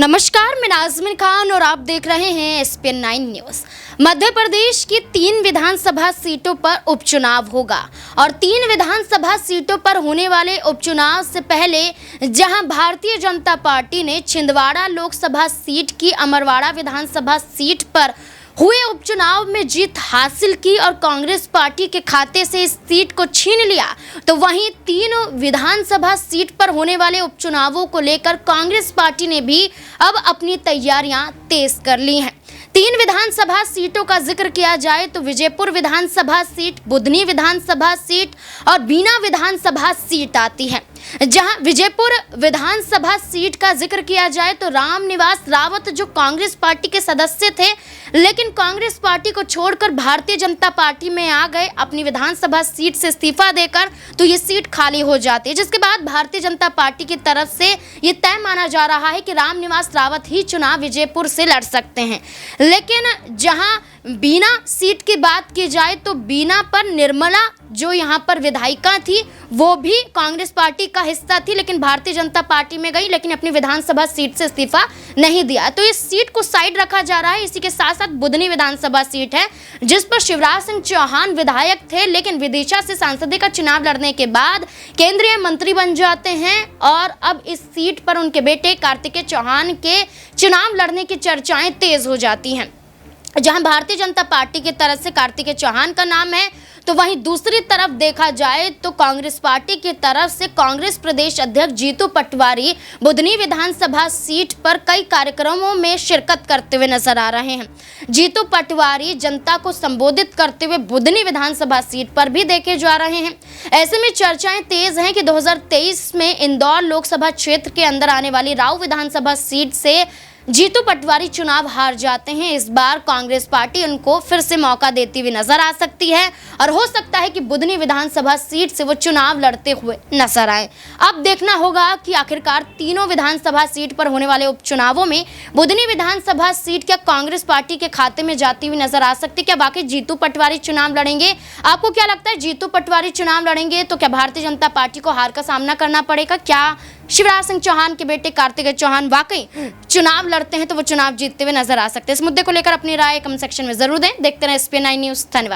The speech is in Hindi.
नमस्कार, मैं नाज़मीन खान और आप देख रहे हैं SPN 9 न्यूज़। मध्य प्रदेश की 3 विधानसभा सीटों पर उपचुनाव होगा और 3 विधानसभा सीटों पर होने वाले उपचुनाव से पहले जहां भारतीय जनता पार्टी ने छिंदवाड़ा लोकसभा सीट की अमरवाड़ा विधानसभा सीट पर हुए उपचुनाव में जीत हासिल की और कांग्रेस पार्टी के खाते से इस सीट को छीन लिया, तो वहीं 3 विधानसभा सीट पर होने वाले उपचुनावों को लेकर कांग्रेस पार्टी ने भी अब अपनी तैयारियां तेज कर ली हैं। 3 विधानसभा सीटों का जिक्र किया जाए तो विजयपुर विधानसभा सीट, बुधनी विधानसभा सीट और बीना विधानसभा सीट आती है। जहां विजयपुर विधानसभा सीट का जिक्र किया जाए तो रामनिवास रावत जो कांग्रेस पार्टी के सदस्य थे, लेकिन कांग्रेस पार्टी को छोड़कर भारतीय जनता पार्टी में आ गए अपनी विधानसभा सीट से इस्तीफा देकर, तो ये सीट खाली हो जाती है, जिसके बाद भारतीय जनता पार्टी की तरफ से ये तय माना जा रहा है कि रामनिवास रावत ही चुनाव विजयपुर से लड़ सकते हैं। लेकिन जहां बीना सीट की बात की जाए तो बीना पर निर्मला जो यहाँ पर विधायिका थी वो भी कांग्रेस पार्टी का हिस्सा थी, लेकिन भारतीय जनता पार्टी में गई, लेकिन अपनी विधानसभा सीट से इस्तीफा नहीं दिया, तो इस सीट को साइड रखा जा रहा है। इसी के साथ साथ बुधनी विधानसभा सीट है जिस पर शिवराज सिंह चौहान विधायक थे, लेकिन विदिशा से सांसद का चुनाव लड़ने के बाद केंद्रीय मंत्री बन जाते हैं और अब इस सीट पर उनके बेटे कार्तिकेय चौहान के चुनाव लड़ने की चर्चाएं तेज हो जाती हैं। जहां भारतीय जनता पार्टी की तरफ से कार्तिकेय चौहान का नाम है, तो वहीं दूसरी तरफ देखा जाए तो कांग्रेस पार्टी की तरफ से कांग्रेस प्रदेश अध्यक्ष जीतू पटवारी बुधनी विधानसभा सीट पर कई कार्यक्रमों में शिरकत करते हुए नजर आ रहे हैं। जीतू पटवारी जनता को संबोधित करते हुए बुधनी विधानसभा सीट पर भी देखे जा रहे हैं। ऐसे में चर्चाएं तेज हैं कि 2023 में इंदौर लोकसभा क्षेत्र के अंदर आने वाली राव विधानसभा सीट से जीतू पटवारी चुनाव हार जाते हैं। इस बार कांग्रेस पार्टी उनको फिर से मौका देती हुई नजर आ सकती है और हो सकता है कि बुधनी विधानसभा सीट से वो चुनाव लड़ते हुए नजर आए। अब देखना होगा कि आखिरकार तीनों विधानसभा सीट पर होने वाले उपचुनावों में बुधनी विधानसभा सीट क्या कांग्रेस पार्टी के खाते में जाती हुई नजर आ सकती है? क्या बाकी जीतू पटवारी चुनाव लड़ेंगे? आपको क्या लगता है, जीतू पटवारी चुनाव लड़ेंगे तो क्या भारतीय जनता पार्टी को हार का सामना करना पड़ेगा? क्या शिवराज सिंह चौहान के बेटे कार्तिकेय चौहान वाकई चुनाव लड़ते हैं तो वो चुनाव जीतते हुए नजर आ सकते हैं? इस मुद्दे को लेकर अपनी राय कमेंट सेक्शन में जरूर दें। देखते रहें SPN 9 न्यूज़। धन्यवाद।